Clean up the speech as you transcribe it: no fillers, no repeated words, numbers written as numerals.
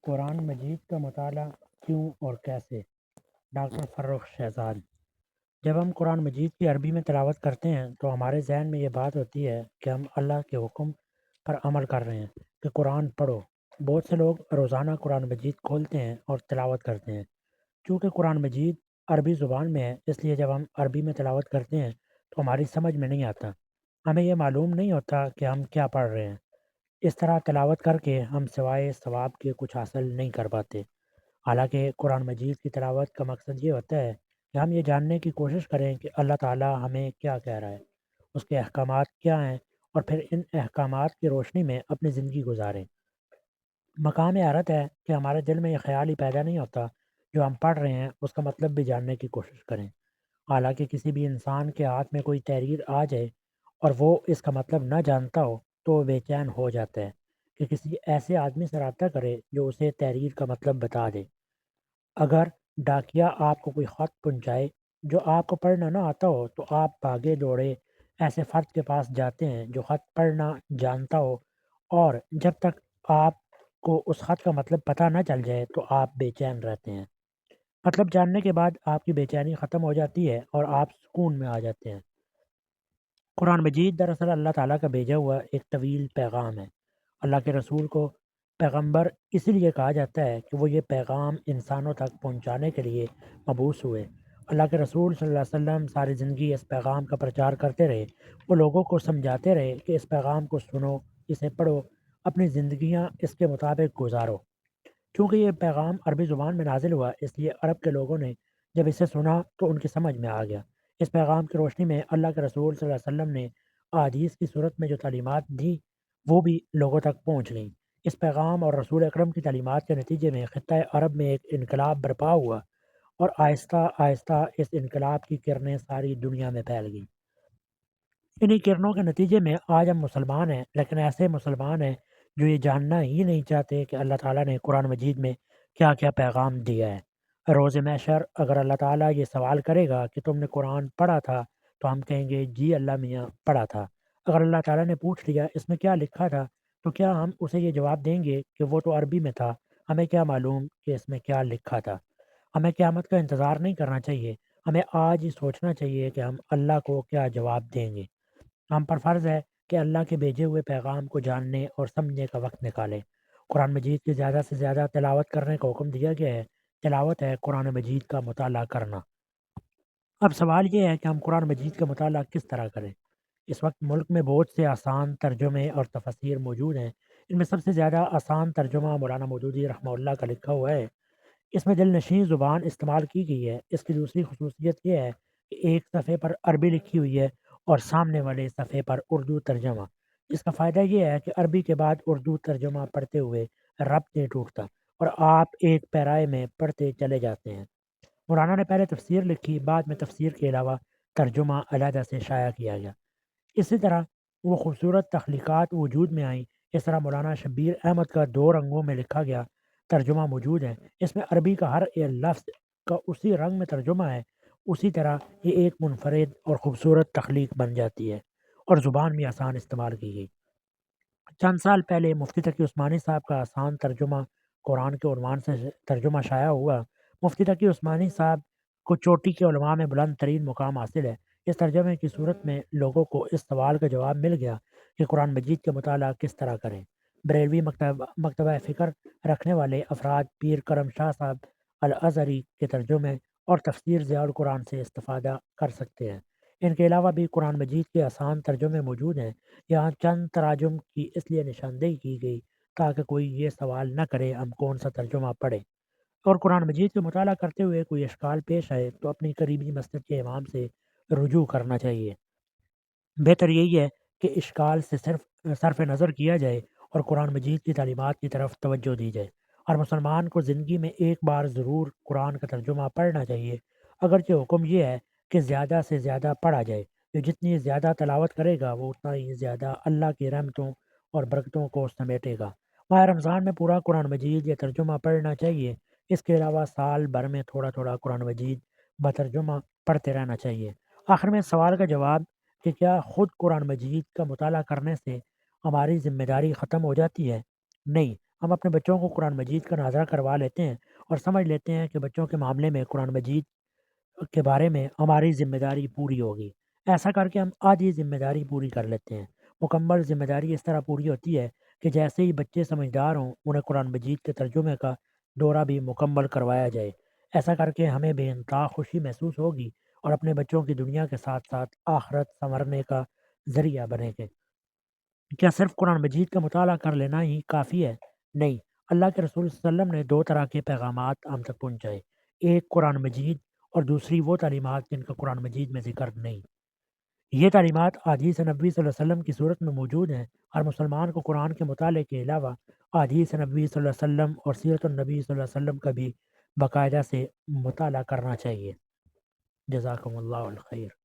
قرآن مجید کا مطالعہ کیوں اور کیسے؟ ڈاکٹر فروخ شہزاد۔ جب ہم قرآن مجید کی عربی میں تلاوت کرتے ہیں تو ہمارے ذہن میں یہ بات ہوتی ہے کہ ہم اللہ کے حکم پر عمل کر رہے ہیں کہ قرآن پڑھو۔ بہت سے لوگ روزانہ قرآن مجید کھولتے ہیں اور تلاوت کرتے ہیں۔ چونکہ قرآن مجید عربی زبان میں ہے، اس لیے جب ہم عربی میں تلاوت کرتے ہیں تو ہماری سمجھ میں نہیں آتا۔ ہمیں یہ معلوم نہیں ہوتا کہ ہم کیا پڑھ رہے ہیں۔ اس طرح تلاوت کر کے ہم سوائے ثواب کے کچھ حاصل نہیں کر پاتے۔ حالانکہ قرآن مجید کی تلاوت کا مقصد یہ ہوتا ہے کہ ہم یہ جاننے کی کوشش کریں کہ اللہ تعالیٰ ہمیں کیا کہہ رہا ہے، اس کے احکامات کیا ہیں، اور پھر ان احکامات کی روشنی میں اپنی زندگی گزاریں۔ مقام حیرت ہے کہ ہمارے دل میں یہ خیال ہی پیدا نہیں ہوتا جو ہم پڑھ رہے ہیں اس کا مطلب بھی جاننے کی کوشش کریں۔ حالانکہ کسی بھی انسان کے ہاتھ میں کوئی تحریر آ جائے اور وہ اس کا مطلب نہ جانتا ہو تو وہ بے چین ہو جاتا ہے کہ کسی ایسے آدمی سے رابطہ کرے جو اسے تحریر کا مطلب بتا دے۔ اگر ڈاکیا آپ کو کوئی خط پہنچائے جو آپ کو پڑھنا نہ آتا ہو تو آپ بھاگے دوڑے ایسے فرد کے پاس جاتے ہیں جو خط پڑھنا جانتا ہو، اور جب تک آپ کو اس خط کا مطلب پتہ نہ چل جائے تو آپ بے چین رہتے ہیں۔ مطلب جاننے کے بعد آپ کی بے چینی ختم ہو جاتی ہے اور آپ سکون میں آ جاتے ہیں۔ قرآن مجید دراصل اللہ تعالیٰ کا بھیجا ہوا ایک طویل پیغام ہے۔ اللہ کے رسول کو پیغمبر اسی لیے کہا جاتا ہے کہ وہ یہ پیغام انسانوں تک پہنچانے کے لیے مبعوث ہوئے۔ اللہ کے رسول صلی اللہ علیہ وسلم ساری زندگی اس پیغام کا پرچار کرتے رہے۔ وہ لوگوں کو سمجھاتے رہے کہ اس پیغام کو سنو، اسے پڑھو، اپنی زندگیاں اس کے مطابق گزارو۔ چونکہ یہ پیغام عربی زبان میں نازل ہوا، اس لیے عرب کے لوگوں نے جب اسے سنا تو ان کی سمجھ میں آ گیا۔ اس پیغام کی روشنی میں اللہ کے رسول صلی اللہ علیہ وسلم نے احادیث کی صورت میں جو تعلیمات دی وہ بھی لوگوں تک پہنچ گئیں۔ اس پیغام اور رسول اکرم کی تعلیمات کے نتیجے میں خطہ عرب میں ایک انقلاب برپا ہوا، اور آہستہ آہستہ اس انقلاب کی کرنیں ساری دنیا میں پھیل گئیں۔ انہی کرنوں کے نتیجے میں آج ہم مسلمان ہیں، لیکن ایسے مسلمان ہیں جو یہ جاننا ہی نہیں چاہتے کہ اللہ تعالیٰ نے قرآن مجید میں کیا کیا پیغام دیا ہے۔ روز محشر اگر اللہ تعالیٰ یہ سوال کرے گا کہ تم نے قرآن پڑھا تھا تو ہم کہیں گے جی اللہ میاں پڑھا تھا۔ اگر اللہ تعالیٰ نے پوچھ لیا اس میں کیا لکھا تھا تو کیا ہم اسے یہ جواب دیں گے کہ وہ تو عربی میں تھا، ہمیں کیا معلوم کہ اس میں کیا لکھا تھا۔ ہمیں قیامت کا انتظار نہیں کرنا چاہیے، ہمیں آج ہی سوچنا چاہیے کہ ہم اللہ کو کیا جواب دیں گے۔ ہم پر فرض ہے کہ اللہ کے بھیجے ہوئے پیغام کو جاننے اور سمجھنے کا وقت نکالیں۔ قرآن مجید کی زیادہ سے زیادہ تلاوت کرنے کا حکم دیا گیا ہے۔ تلاوت ہے قرآن مجید کا مطالعہ کرنا۔ اب سوال یہ ہے کہ ہم قرآن مجید کا مطالعہ کس طرح کریں۔ اس وقت ملک میں بہت سے آسان ترجمے اور تفاسیر موجود ہیں۔ ان میں سب سے زیادہ آسان ترجمہ مولانا مودودی رحمہ اللہ کا لکھا ہوا ہے۔ اس میں دل نشین زبان استعمال کی گئی ہے۔ اس کی دوسری خصوصیت یہ ہے کہ ایک صفحے پر عربی لکھی ہوئی ہے اور سامنے والے صفحے پر اردو ترجمہ۔ اس کا فائدہ یہ ہے کہ عربی کے بعد اردو ترجمہ پڑھتے ہوئے ربط نہیں ٹوٹتا اور آپ ایک پیرائے میں پڑھتے چلے جاتے ہیں۔ مولانا نے پہلے تفسیر لکھی، بعد میں تفسیر کے علاوہ ترجمہ علیحدہ سے شائع کیا گیا۔ اسی طرح وہ خوبصورت تخلیقات وجود میں آئیں۔ اس طرح مولانا شبیر احمد کا 2 رنگوں میں لکھا گیا ترجمہ موجود ہے۔ اس میں عربی کا ہر ایک لفظ کا اسی رنگ میں ترجمہ ہے۔ اسی طرح یہ ایک منفرد اور خوبصورت تخلیق بن جاتی ہے اور زبان بھی آسان استعمال کی گئی۔ چند سال پہلے مفتی تقی عثمانی صاحب کا آسان ترجمہ قرآن کے عنوان سے ترجمہ شائع ہوا۔ مفتی تقی عثمانی صاحب کو چوٹی کے علماء میں بلند ترین مقام حاصل ہے۔ اس ترجمے کی صورت میں لوگوں کو اس سوال کا جواب مل گیا کہ قرآن مجید کا مطالعہ کس طرح کریں۔ بریلوی مکتبہ فکر رکھنے والے افراد پیر کرم شاہ صاحب الازہری کے ترجمے اور تفسیر ضیاء القرآن سے استفادہ کر سکتے ہیں۔ ان کے علاوہ بھی قرآن مجید کے آسان ترجمے موجود ہیں۔ یہاں چند تراجم کی اس لیے نشاندہی کی گئی تاکہ کوئی یہ سوال نہ کرے ہم کون سا ترجمہ پڑھیں، اور قرآن مجید کا مطالعہ کرتے ہوئے کوئی اشکال پیش آئے تو اپنی قریبی مسجد کے امام سے رجوع کرنا چاہیے۔ بہتر یہی ہے کہ اشکال سے صرف صرف نظر کیا جائے اور قرآن مجید کی تعلیمات کی طرف توجہ دی جائے۔ ہر مسلمان کو زندگی میں ایک بار ضرور قرآن کا ترجمہ پڑھنا چاہیے۔ اگرچہ حکم یہ ہے کہ زیادہ سے زیادہ پڑھا جائے، جو جتنی زیادہ تلاوت کرے گا وہ اتنا ہی زیادہ اللہ کی رحمتوں اور برکتوں کو سمیٹے گا۔ ماہ رمضان میں پورا قرآن مجید یا ترجمہ پڑھنا چاہیے۔ اس کے علاوہ سال بھر میں تھوڑا تھوڑا قرآن مجید بترجمہ پڑھتے رہنا چاہیے۔ آخر میں سوال کا جواب کہ کیا خود قرآن مجید کا مطالعہ کرنے سے ہماری ذمہ داری ختم ہو جاتی ہے؟ نہیں، ہم اپنے بچوں کو قرآن مجید کا ناظرہ کروا لیتے ہیں اور سمجھ لیتے ہیں کہ بچوں کے معاملے میں قرآن مجید کے بارے میں ہماری ذمہ داری پوری ہوگی۔ ایسا کر کے ہم آدھی ذمہ داری پوری کر لیتے ہیں۔ مکمل ذمہ داری اس طرح پوری ہوتی ہے کہ جیسے ہی بچے سمجھدار ہوں انہیں قرآن مجید کے ترجمے کا دورہ بھی مکمل کروایا جائے۔ ایسا کر کے ہمیں بے انتہا خوشی محسوس ہوگی اور اپنے بچوں کی دنیا کے ساتھ ساتھ آخرت سنورنے کا ذریعہ بنے گے۔ کیا صرف قرآن مجید کا مطالعہ کر لینا ہی کافی ہے؟ نہیں، اللہ کے رسول صلی اللہ علیہ وسلم نے دو طرح کے پیغامات ہم تک پہنچائے، ایک قرآن مجید اور دوسری وہ تعلیمات جن کا قرآن مجید میں ذکر نہیں۔ یہ تعلیمات احادیث نبوی صلی اللہ علیہ وسلم کی صورت میں موجود ہیں۔ ہر مسلمان کو قرآن کے مطالعے کے علاوہ احادیث نبوی صلی اللہ علیہ وسلم اور سیرت النبی صلی اللہ علیہ وسلم کا بھی باقاعدہ سے مطالعہ کرنا چاہیے۔ جزاکم اللہ الخیر۔